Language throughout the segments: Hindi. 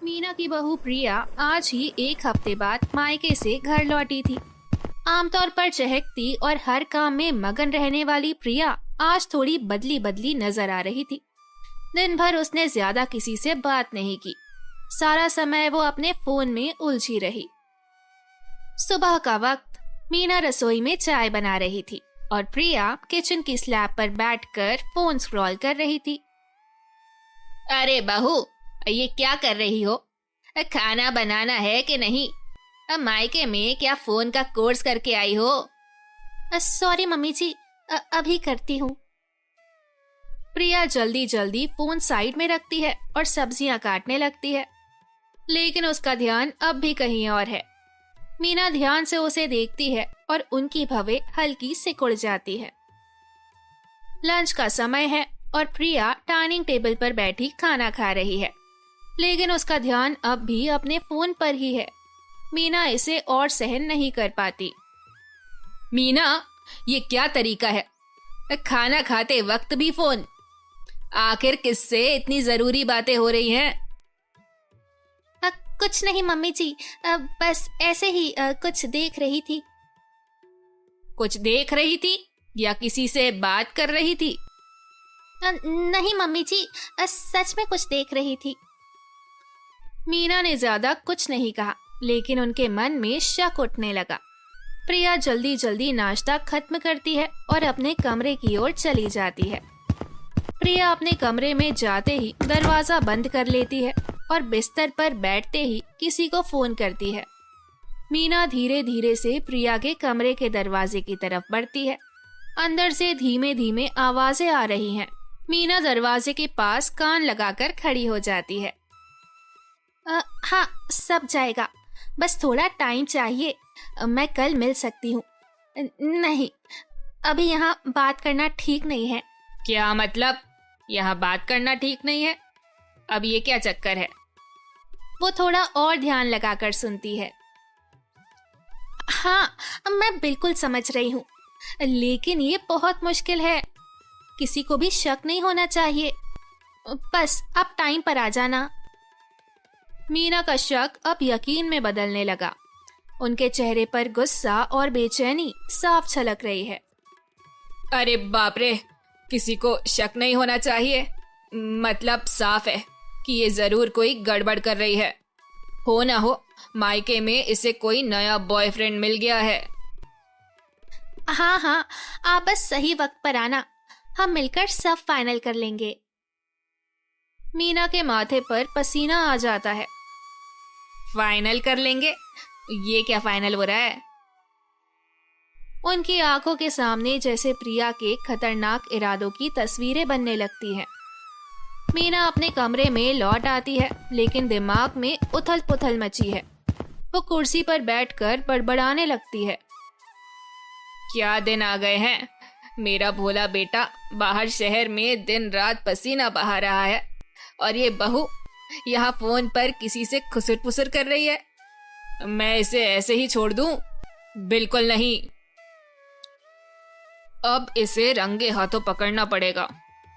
मीना की बहू प्रिया आज ही एक हफ्ते बाद मायके से घर लौटी थी। आमतौर पर चहकती और हर काम में मगन रहने वाली प्रिया आज थोड़ी बदली बदली नजर आ रही थी। दिन भर उसने ज्यादा किसी से बात नहीं की। सारा समय वो अपने फोन में उलझी रही। सुबह का वक्त मीना रसोई में चाय बना रही थी और प्रिया किचन की स्लैब पर बैठकर फोन स्क्रॉल कर रही थी। अरे बहू, ये क्या कर रही हो? खाना बनाना है कि नहीं? अब मायके में क्या फोन का कोर्स करके आई हो? सॉरी मम्मी जी, अभी करती हूँ। प्रिया जल्दी जल्दी फोन साइड में रखती है और सब्जियां काटने लगती है, लेकिन उसका ध्यान अब भी कहीं और है। मीना ध्यान से उसे देखती है और उनकी भवें हल्की सिकुड़ जाती है। लंच का समय है और प्रिया डाइनिंग टेबल पर बैठी खाना खा रही है, लेकिन उसका ध्यान अब भी अपने फोन पर ही है। मीना इसे और सहन नहीं कर पाती। मीना, ये क्या तरीका है? खाना खाते वक्त भी फोन? आखिर किससे इतनी जरूरी बातें हो रही हैं? कुछ नहीं मम्मी जी, बस ऐसे ही कुछ देख रही थी। कुछ देख रही थी या किसी से बात कर रही थी? नहीं मम्मी जी, सच में कुछ देख रही थी। मीना ने ज्यादा कुछ नहीं कहा, लेकिन उनके मन में शक उठने लगा। प्रिया जल्दी जल्दी नाश्ता खत्म करती है और अपने कमरे की ओर चली जाती है। प्रिया अपने कमरे में जाते ही दरवाजा बंद कर लेती है और बिस्तर पर बैठते ही किसी को फोन करती है। मीना धीरे धीरे से प्रिया के कमरे के दरवाजे की तरफ बढ़ती है। अंदर से धीमे धीमे आवाजें आ रही हैं। मीना दरवाजे के पास कान लगाकर खड़ी हो जाती है। हाँ, सब जाएगा, बस थोड़ा टाइम चाहिए। मैं कल मिल सकती हूँ। नहीं, अभी यहाँ बात करना ठीक नहीं है। क्या मतलब, यहाँ बात करना ठीक नहीं है? अब ये क्या चक्कर है? वो थोड़ा और ध्यान लगाकर सुनती है। हाँ, मैं बिल्कुल समझ रही हूँ, लेकिन ये बहुत मुश्किल है। किसी को भी शक नहीं होना चाहिए। बस आप टाइम पर आ जाना। मीना का शक अब यकीन में बदलने लगा। उनके चेहरे पर गुस्सा और बेचैनी साफ झलक रही है। अरे बाप रे, किसी को शक नहीं होना चाहिए? मतलब साफ है कि ये जरूर कोई गड़बड़ कर रही है। हो ना हो मायके में इसे कोई नया बॉयफ्रेंड मिल गया है। हाँ, आप बस सही वक्त पर आना, हम मिलकर सब फाइनल कर लेंगे। मीना के माथे पर पसीना आ जाता है। फाइनल कर लेंगे? ये क्या फाइनल हो रहा है? उनकी आंखों के सामने जैसे प्रिया के खतरनाक इरादों की तस्वीरें बनने लगती हैं। मीना अपने कमरे में लौट आती है, लेकिन दिमाग में उथल पुथल मची है। वो कुर्सी पर बैठकर बड़बड़ाने लगती है। क्या दिन आ गए हैं? मेरा भोला बेटा बाहर शहर में दिन रात पसीना बहा रहा है और ये बहू यहाँ फोन पर किसी से खुसर पुसर कर रही है। मैं इसे ऐसे ही छोड़ दूं? बिल्कुल नहीं। अब इसे रंगे हाथों पकड़ना पड़ेगा।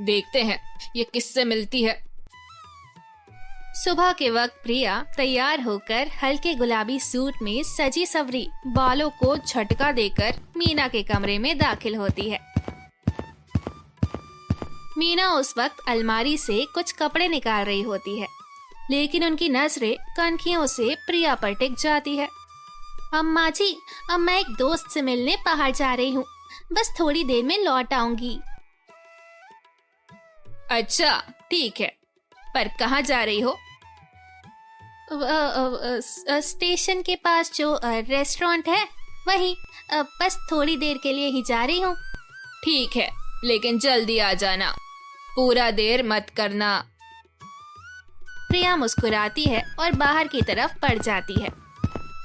देखते हैं ये किससे मिलती है। सुबह के वक्त प्रिया तैयार होकर हल्के गुलाबी सूट में सजी सवरी बालों को झटका देकर मीना के कमरे में दाखिल होती है। मीना उस वक्त अलमारी से कुछ कपड़े निकाल रही होती है, लेकिन उनकी नजरें कनखियों से प्रिया पर टिक जाती है। अम्मा जी, अब मैं एक दोस्त से मिलने बाहर जा रही हूँ, बस थोड़ी देर में लौट आऊंगी। अच्छा ठीक है, पर कहाँ जा रही हो? स्टेशन के पास जो रेस्टोरेंट है वही, बस थोड़ी देर के लिए ही जा रही हूँ। ठीक है, लेकिन जल्दी आ जाना, पूरा देर मत करना। प्रिया मुस्कुराती है और बाहर की तरफ बढ़ जाती है।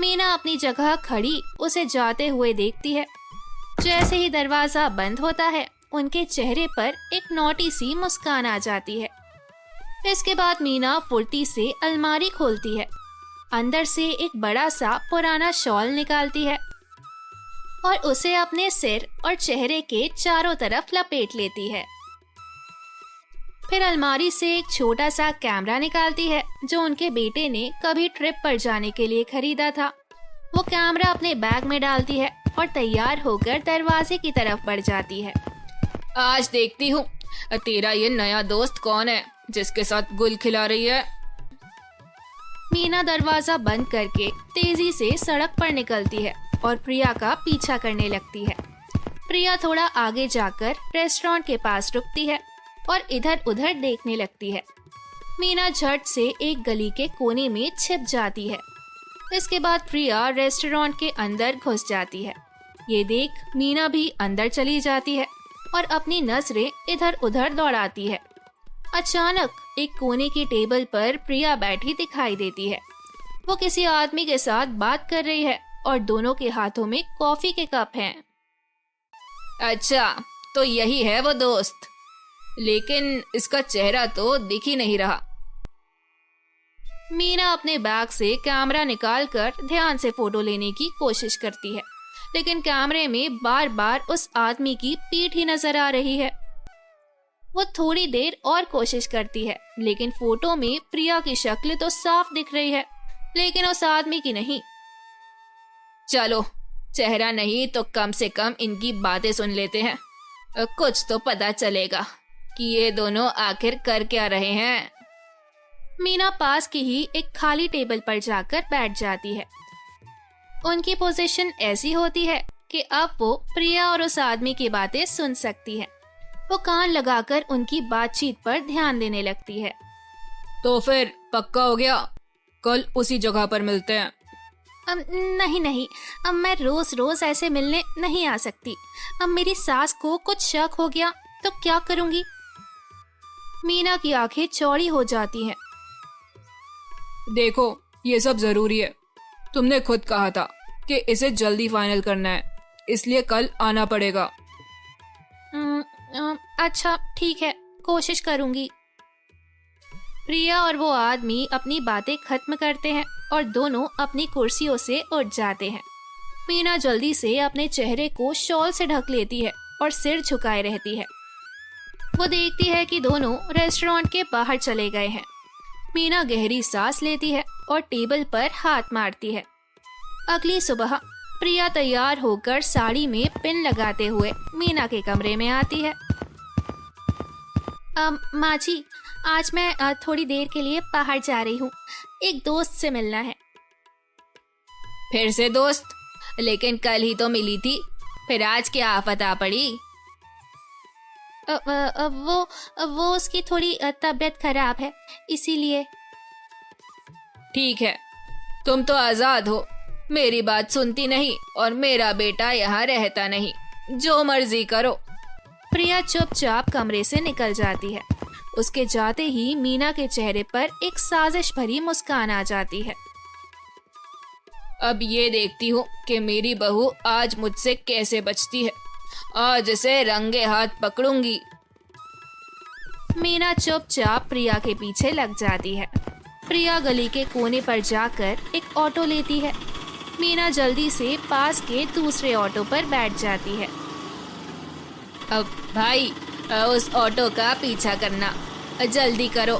मीना अपनी जगह खड़ी उसे जाते हुए देखती है। जैसे ही दरवाजा बंद होता है, उनके चेहरे पर एक नोटी सी मुस्कान आ जाती है। इसके बाद मीना फुर्ती से अलमारी खोलती है, अंदर से एक बड़ा सा पुराना शॉल निकालती है और उसे अपने सिर और चेहरे के चारों तरफ लपेट लेती है। फिर अलमारी से एक छोटा सा कैमरा निकालती है जो उनके बेटे ने कभी ट्रिप पर जाने के लिए खरीदा था। वो कैमरा अपने बैग में डालती है और तैयार होकर दरवाजे की तरफ बढ़ जाती है। आज देखती हूँ तेरा ये नया दोस्त कौन है जिसके साथ गुल खिला रही है। मीना दरवाजा बंद करके तेजी से सड़क पर निकलती है और प्रिया का पीछा करने लगती है। प्रिया थोड़ा आगे जाकर रेस्टोरेंट के पास रुकती है और इधर उधर देखने लगती है। मीना झट से एक गली के कोने में छिप जाती है। इसके बाद प्रिया रेस्टोरेंट के अंदर घुस जाती है। ये देख मीना भी अंदर चली जाती है और अपनी नजरें इधर उधर दौड़ाती है। अचानक एक कोने की टेबल पर प्रिया बैठी दिखाई देती है। वो किसी आदमी के साथ बात कर रही है और दोनों के हाथों में कॉफी के कप हैं। अच्छा, तो यही है वो दोस्त, लेकिन इसका चेहरा तो दिख ही नहीं रहा। मीना अपने बैग से कैमरा निकालकर ध्यान से फोटो लेने की कोशिश करती है, लेकिन कैमरे में बार बार उस आदमी की पीठ ही नजर आ रही है। वो थोड़ी देर और कोशिश करती है, लेकिन फोटो में प्रिया की शक्ल तो साफ दिख रही है, लेकिन उस आदमी की नहीं। चलो, चेहरा नहीं तो कम से कम इनकी बातें सुन लेते हैं, कुछ तो पता चलेगा कि ये दोनों आखिर कर क्या रहे हैं। मीना पास की ही एक खाली टेबल पर जाकर बैठ जाती है। उनकी पोजीशन ऐसी होती है कि अब वो प्रिया और उस आदमी की बातें सुन सकती है। वो कान लगाकर उनकी बातचीत पर ध्यान देने लगती है। तो फिर पक्का हो गया, कल उसी जगह पर मिलते हैं। नहीं, अब मैं रोज रोज ऐसे मिलने नहीं आ सकती। अब मेरी सास को कुछ शक हो गया तो क्या करूंगी? मीना की आंखें चौड़ी हो जाती हैं। देखो, ये सब जरूरी है। तुमने खुद कहा था कि इसे जल्दी फाइनल करना है, इसलिए कल आना पड़ेगा। अच्छा ठीक है, कोशिश करूंगी। प्रिया और वो आदमी अपनी बातें खत्म करते हैं और दोनों अपनी कुर्सियों से उठ जाते हैं। मीना जल्दी से अपने चेहरे को शॉल से ढक लेती है और सिर झुकाए रहती है। वो देखती है कि दोनों रेस्टोरेंट के बाहर चले गए हैं। मीना गहरी सांस लेती है और टेबल पर हाथ मारती है। अगली सुबह प्रिया तैयार होकर साड़ी में पिन लगाते हुए मीना के कमरे में आती है। माँ जी, आज मैं थोड़ी देर के लिए बाहर जा रही हूँ, एक दोस्त से मिलना है। फिर से दोस्त? लेकिन कल ही तो मिली थी, फिर आज क्या आफत आ पड़ी? वो उसकी थोड़ी तबीयत खराब है, इसीलिए। ठीक है, तुम तो आजाद हो, मेरी बात सुनती नहीं और मेरा बेटा यहाँ रहता नहीं, जो मर्जी करो। प्रिया चुपचाप कमरे से निकल जाती है। उसके जाते ही मीना के चेहरे पर एक साजिश भरी मुस्कान आ जाती है। अब ये देखती हूँ कि मेरी बहू आज मुझसे कैसे बचती है, आज इसे रंगे हाथ पकड़ूंगी। मीना चुपचाप प्रिया के पीछे लग जाती है। प्रिया गली के कोने पर जाकर एक ऑटो लेती है। मीना जल्दी से पास के दूसरे ऑटो पर बैठ जाती है। अब भाई, उस ऑटो का पीछा करना, जल्दी करो।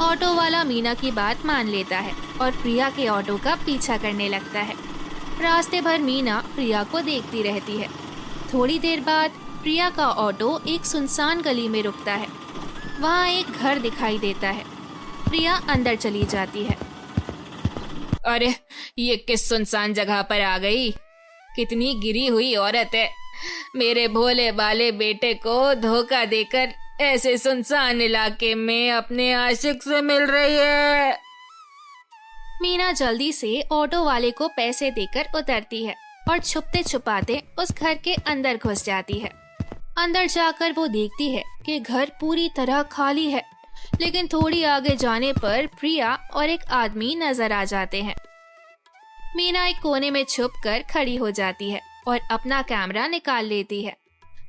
ऑटो वाला मीना की बात मान लेता है और प्रिया के ऑटो का पीछा करने लगता है। रास्ते भर मीना प्रिया को देखती रहती है। थोड़ी देर बाद प्रिया का ऑटो एक सुनसान गली में रुकता है। वहाँ एक घर दिखाई देता है। प्रिया अंदर चली जाती है। अरे, ये किस सुनसान जगह पर आ गई? कितनी गिरी हुई औरत है, मेरे भोले भाले बेटे को धोखा देकर ऐसे सुनसान इलाके में अपने आशिक से मिल रही है। मीना जल्दी से ऑटो वाले को पैसे देकर उतरती है और छुपते छुपाते उस घर के अंदर घुस जाती है। अंदर जाकर वो देखती है कि घर पूरी तरह खाली है, लेकिन थोड़ी आगे जाने पर प्रिया और एक आदमी नजर आ जाते हैं। मीना एक कोने में छुपकर खड़ी हो जाती है और अपना कैमरा निकाल लेती है।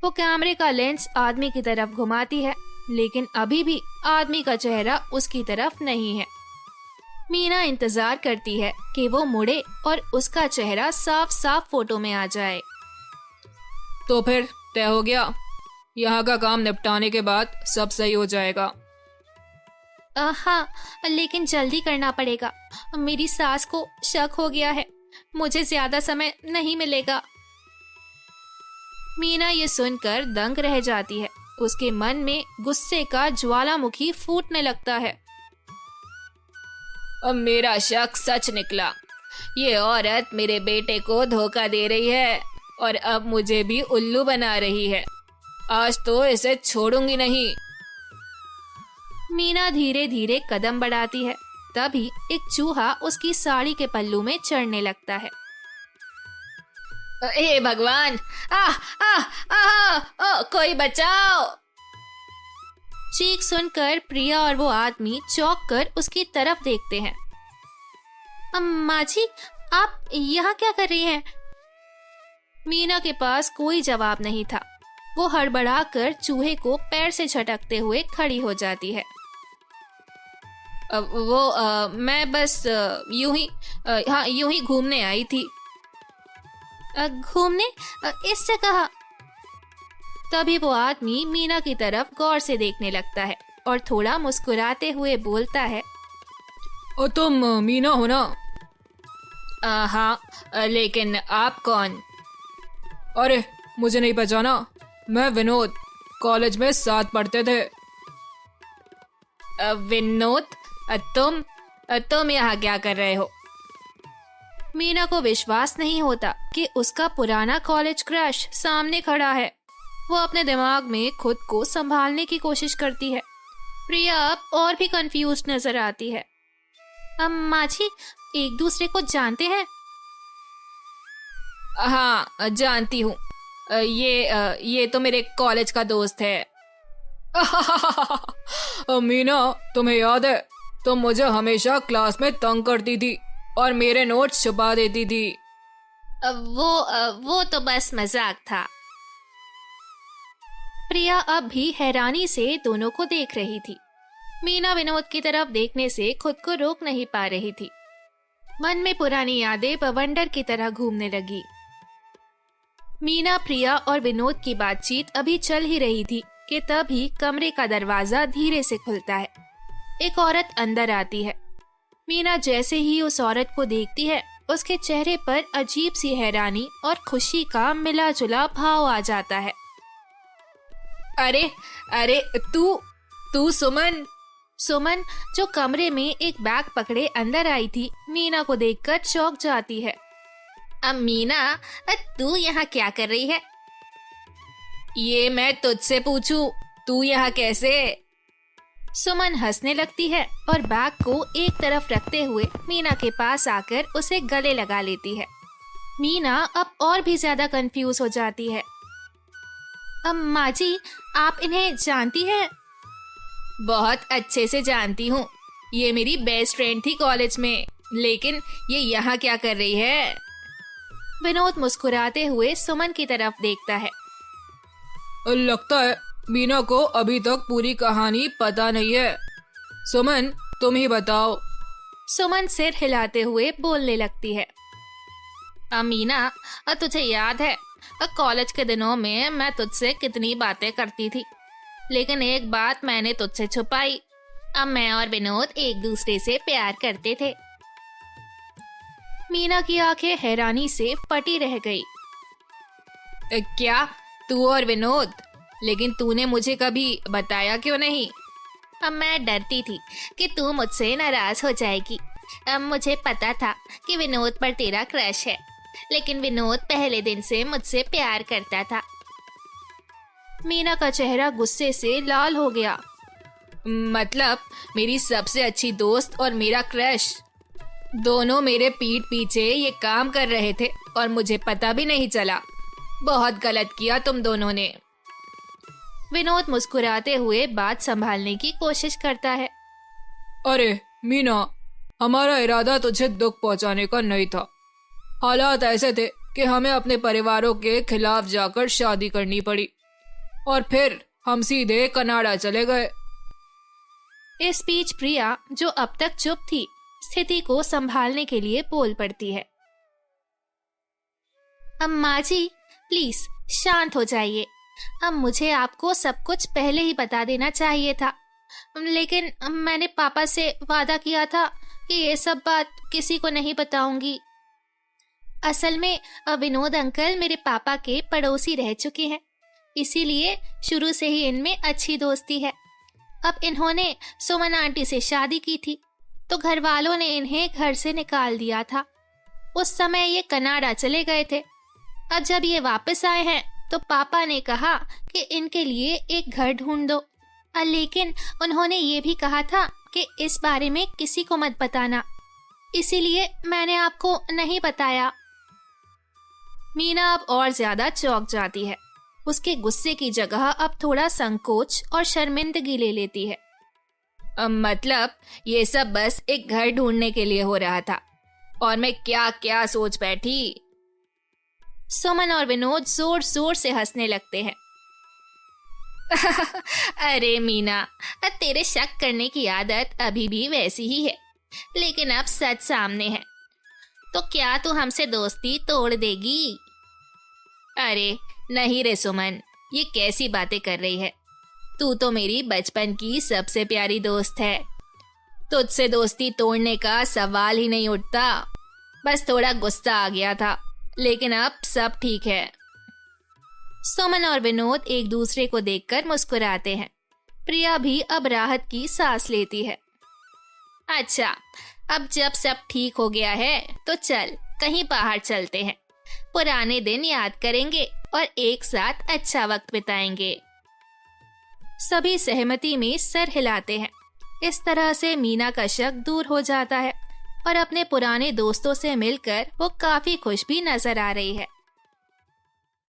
वो कैमरे का लेंस आदमी की तरफ घुमाती है, लेकिन अभी भी आदमी का चेहरा उसकी तरफ नहीं है। मीना इंतजार करती है कि वो मुड़े और उसका चेहरा साफ साफ फोटो में आ जाए। तो फिर तय हो गया, यहाँ का काम निपटाने के बाद सब सही हो जाएगा। हाँ, लेकिन जल्दी करना पड़ेगा। मेरी सास को शक हो गया है, मुझे ज्यादा समय नहीं मिलेगा। मीना ये सुनकर दंग रह जाती है। उसके मन में गुस्से का ज्वालामुखी फूटने लगता है। अब मेरा शक सच निकला। ये औरत मेरे बेटे को धोखा दे रही है और अब मुझे भी उल्लू बना रही है। आज तो इसे छोड़ूंगी नहीं। मीना धीरे धीरे कदम बढ़ाती है। तभी एक चूहा उसकी साड़ी के पल्लू में चढ़ने लगता है। हे भगवान, कोई बचाओ। चीख सुनकर प्रिया और वो आदमी चौंक कर उसकी तरफ देखते हैं। अम्मा जी, आप यहाँ क्या कर रही हैं? मीना के पास कोई जवाब नहीं था। वो हड़बड़ाकर चूहे को पैर से झटकते हुए खड़ी हो जाती है। मैं बस यूं ही घूमने आई थी। घूमने? इस जगह? तभी वो आदमी मीना की तरफ गौर से देखने लगता है और थोड़ा मुस्कुराते हुए बोलता है। तुम मीना हो ना? हाँ, लेकिन आप कौन? अरे मुझे नहीं पहचाना, मैं विनोद, कॉलेज में साथ पढ़ते थे। विनोद, तुम यहाँ क्या कर रहे हो? मीना को विश्वास नहीं होता कि उसका पुराना कॉलेज क्रश सामने खड़ा है। वो अपने दिमाग में खुद को संभालने की कोशिश करती है। प्रिया अब और भी कंफ्यूज नजर आती है। अम्मा जी, एक दूसरे को जानते हैं? हाँ, जानती हूँ। ये तो मेरे कॉलेज का दोस्त है। मीना, तुम्हें याद है, तुम मुझे हमेशा क्लास में तंग करती थी और मेरे नोट्स छुपा देती थी। वो तो बस मजाक था। प्रिया अब भी हैरानी से दोनों को देख रही थी। मीना विनोद की तरफ देखने से खुद को रोक नहीं पा रही थी। मन में पुरानी यादें बवंडर की तरह घूमने लगी। मीना, प्रिया और विनोद की बातचीत अभी चल ही रही थी कि तभी कमरे का दरवाजा धीरे से खुलता है। एक औरत अंदर आती है। मीना जैसे ही उस औरत को देखती है, उसके चेहरे पर अजीब सी हैरानी और खुशी का मिला जुला भाव आ जाता है। अरे तू सुमन? सुमन, जो कमरे में एक बैग पकड़े अंदर आई थी, मीना को देखकर चौंक जाती है। मीना, तू यहाँ क्या कर रही है? ये मैं तुझसे पूछूं, तू यहाँ कैसे? सुमन हंसने लगती है और बैग को एक तरफ रखते हुए मीना के पास आकर उसे गले लगा लेती है। मीना अब और भी ज्यादा कंफ्यूज हो जाती है। अम्मा जी, आप इन्हें जानती हैं? बहुत अच्छे से जानती हूँ। ये मेरी बेस्ट फ्रेंड थी कॉलेज में, लेकिन ये यहाँ क्या कर रही है? विनोद मुस्कुराते हुए सुमन की तरफ देखता है। लगता है मीना को अभी तक पूरी कहानी पता नहीं है। सुमन, तुम ही बताओ। सुमन सिर हिलाते हुए बोलने लगती है। मीना, तुझे याद है कॉलेज के दिनों में मैं तुझसे कितनी बातें करती थी, लेकिन एक बात मैंने तुझसे छुपाई। अब मैं और विनोद एक दूसरे से प्यार करते थे। मीना की आंखें हैरानी से फटी रह गई। क्या? तू और विनोद? लेकिन तूने मुझे कभी बताया क्यों नहीं? अब मैं डरती थी कि तू मुझसे नाराज हो जाएगी। अब मुझे पता था कि विनोद पर तेरा क्रश है, लेकिन विनोद पहले दिन से मुझसे प्यार करता था। मीना का चेहरा गुस्से से लाल हो गया। मतलब मेरी सबसे अच्छी दोस्त और मेरा क्रश दोनों मेरे पीठ पीछे ये काम कर रहे थे और मुझे पता भी नहीं चला। बहुत गलत किया तुम दोनों ने। विनोद मुस्कुराते हुए बात संभालने की कोशिश करता है। अरे मीना, हमारा इरादा तुझे दुख पहुंचाने का नहीं था। हालात ऐसे थे कि हमें अपने परिवारों के खिलाफ जाकर शादी करनी पड़ी और फिर हम सीधे कनाडा चले गए। इस बीच प्रिया, जो अब तक चुप थी, स्थिति को संभालने के लिए बोल पड़ती है। अम्मा जी, प्लीज शांत हो जाइए। अब मुझे आपको सब कुछ पहले ही बता देना चाहिए था, लेकिन मैंने पापा से वादा किया था कि ये सब बात किसी को नहीं बताऊंगी। असल में विनोद अंकल मेरे पापा के पड़ोसी रह चुके हैं, इसीलिए शुरू से ही इनमें अच्छी दोस्ती है। अब इन्होंने सुमन आंटी से शादी की थी तो घर वालों ने इन्हें घर से निकाल दिया था। उस समय ये कनाडा चले गए थे। अब जब ये वापस आए हैं तो पापा ने कहा कि इनके लिए एक घर ढूंढ दो, लेकिन उन्होंने ये भी कहा था कि इस बारे में किसी को मत बताना, इसीलिए मैंने आपको नहीं बताया। मीना अब और ज्यादा चौंक जाती है। उसके गुस्से की जगह अब थोड़ा संकोच और शर्मिंदगी ले लेती है। मतलब ये सब बस एक घर ढूंढने के लिए हो रहा था और मैं क्या क्या सोच बैठी। सुमन और विनोद जोर जोर से हंसने लगते हैं। अरे मीना, तेरे शक करने की आदत अभी भी वैसी ही है, लेकिन अब सच सामने है तो क्या तू हमसे दोस्ती तोड़ देगी? अरे नहीं रे सुमन, ये कैसी बातें कर रही है। तू तो मेरी बचपन की सबसे प्यारी दोस्त है। तुझसे दोस्ती तोड़ने का सवाल ही नहीं उठता। बस थोड़ा गुस्सा आ गया था, लेकिन अब सब ठीक है। सुमन और विनोद एक दूसरे को देखकर मुस्कुराते हैं। प्रिया भी अब राहत की सांस लेती है। अच्छा, अब जब सब ठीक हो गया है तो चल कहीं बाहर चलते हैं। पुराने दिन याद करेंगे और एक साथ अच्छा वक्त बिताएंगे। सभी सहमति में सर हिलाते हैं। इस तरह से मीना का शक दूर हो जाता है और अपने पुराने दोस्तों से मिलकर वो काफी खुश भी नजर आ रही है।